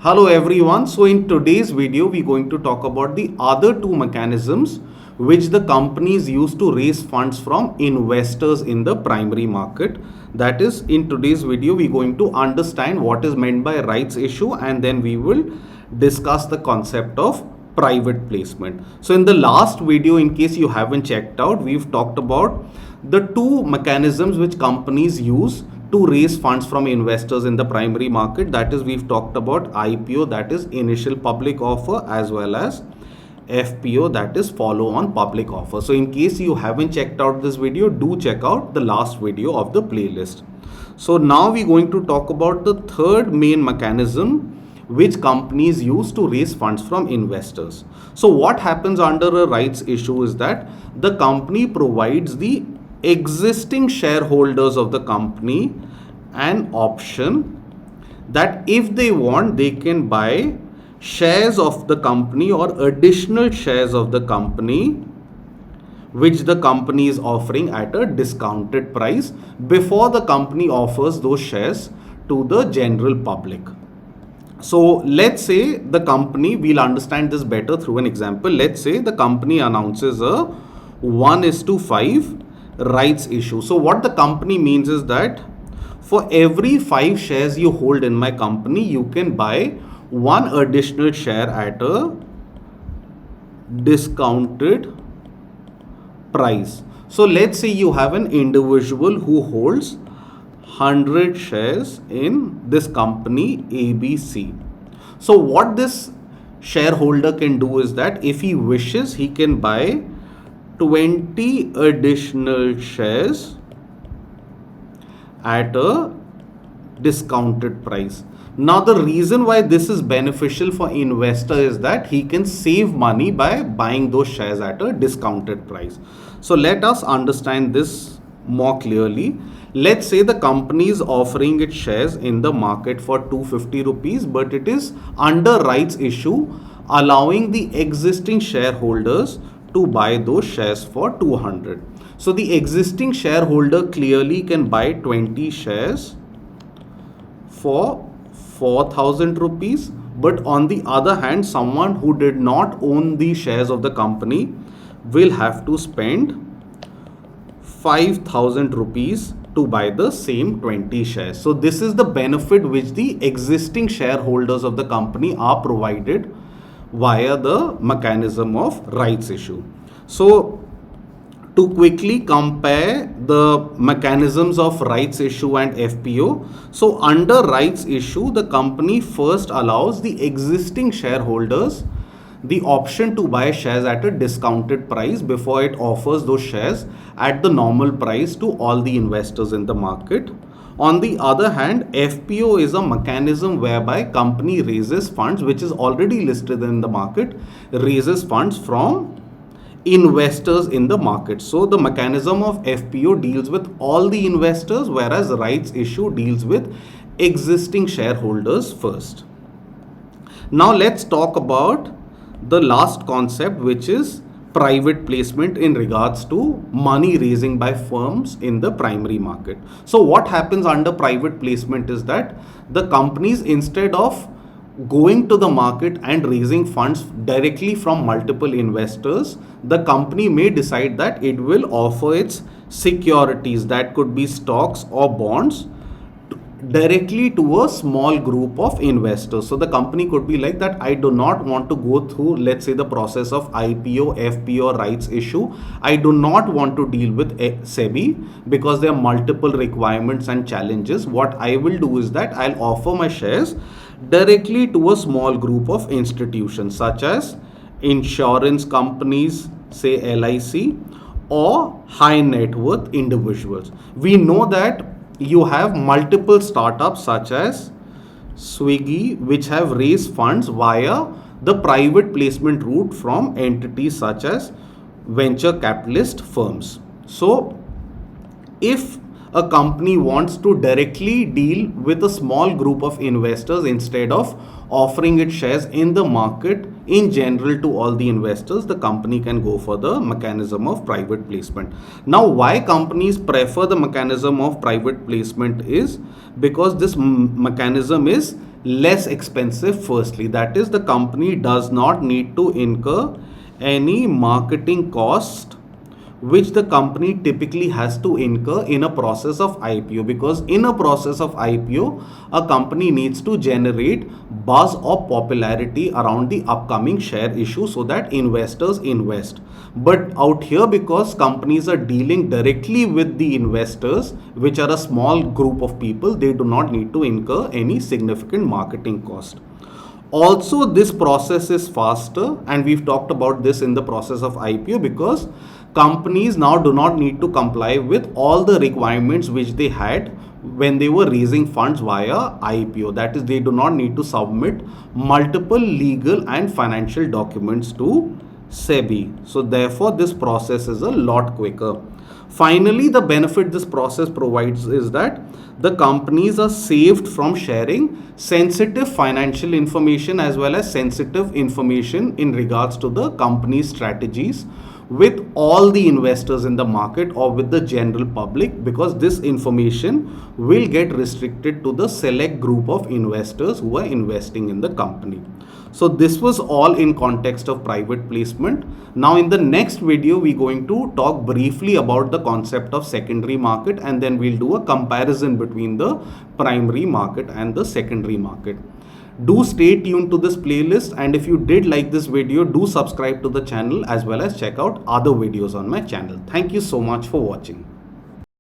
Hello everyone. So in today's video, we're going to talk about the other two mechanisms which the companies use to raise funds from investors in the primary market. That is, in today's video, we're going to understand what is meant by rights issue, and then we will discuss the concept of private placement. So in the last video, in case you haven't checked out, we've talked about the two mechanisms which companies use to raise funds from investors in the primary market. That is, we've talked about IPO, that is initial public offer, as well as FPO, that is follow on public offer. So in case you haven't checked out this video, do check out the last video of the playlist. So now we're going to talk about the third main mechanism which companies use to raise funds from investors. So what happens under a rights issue is that the company provides the existing shareholders of the company an option that if they want, they can buy shares of the company or additional shares of the company which the company is offering at a discounted price before the company offers those shares to the general public. So let's say the company, we'll understand this better through an example. Let's say the company announces a 1:5 rights issue. So what the company means is that for every 5 shares you hold in my company, you can buy one additional share at a discounted price. So let's say you have an individual who holds 100 shares in this company ABC. So what this shareholder can do is that if he wishes, he can buy 20 additional shares at a discounted price. Now the reason why this is beneficial for investor is that he can save money by buying those shares at a discounted price. So let us understand this more clearly. Let's say the company is offering its shares in the market for 250 rupees, but it is under rights issue allowing the existing shareholders to buy those shares for 200. So the existing shareholder clearly can buy 20 shares for 4,000 rupees. But on the other hand, someone who did not own the shares of the company will have to spend 5,000 rupees to buy the same 20 shares. So this is the benefit which the existing shareholders of the company are provided via the mechanism of rights issue. So to quickly compare the mechanisms of rights issue and FPO, so under rights issue, the company first allows the existing shareholders the option to buy shares at a discounted price before it offers those shares at the normal price to all the investors in the market. On the other hand, FPO is a mechanism whereby company raises funds, which is already listed in the market, raises funds from investors in the market. So the mechanism of FPO deals with all the investors, whereas rights issue deals with existing shareholders first. Now let's talk about the last concept, which is private placement in regards to money raising by firms in the primary market. So what happens under private placement is that the companies, instead of going to the market and raising funds directly from multiple investors, the company may decide that it will offer its securities, that could be stocks or bonds, directly to a small group of investors. So the company could be like that, I do not want to go through, let's say, the process of IPO, FPO, rights issue. I do not want to deal with SEBI because there are multiple requirements and challenges. What I will do is that I'll offer my shares directly to a small group of institutions such as insurance companies, say LIC, or high net worth individuals. We know that you have multiple startups such as Swiggy, which have raised funds via the private placement route from entities such as venture capitalist firms. So if a company wants to directly deal with a small group of investors instead of offering its shares in the market in general to all the investors, the company can go for the mechanism of private placement. Now, why companies prefer the mechanism of private placement is because this mechanism is less expensive. Firstly, that is, the company does not need to incur any marketing cost which the company typically has to incur in a process of IPO, because in a process of IPO a company needs to generate buzz or popularity around the upcoming share issue so that investors invest. But out here, because companies are dealing directly with the investors, which are a small group of people, they do not need to incur any significant marketing cost. Also, this process is faster, and we've talked about this in the process of IPO, because companies now do not need to comply with all the requirements which they had when they were raising funds via IPO. That is, they do not need to submit multiple legal and financial documents to SEBI. So therefore, this process is a lot quicker. Finally, the benefit this process provides is that the companies are saved from sharing sensitive financial information as well as sensitive information in regards to the company's strategies with all the investors in the market or with the general public, because this information will get restricted to the select group of investors who are investing in the company. So this was all in context of private placement. Now in the next video, we're going to talk briefly about the concept of secondary market, and then we'll do a comparison between the primary market and the secondary market. Do stay tuned to this playlist, and if you did like this video, do subscribe to the channel as well as check out other videos on my channel. Thank you so much for watching.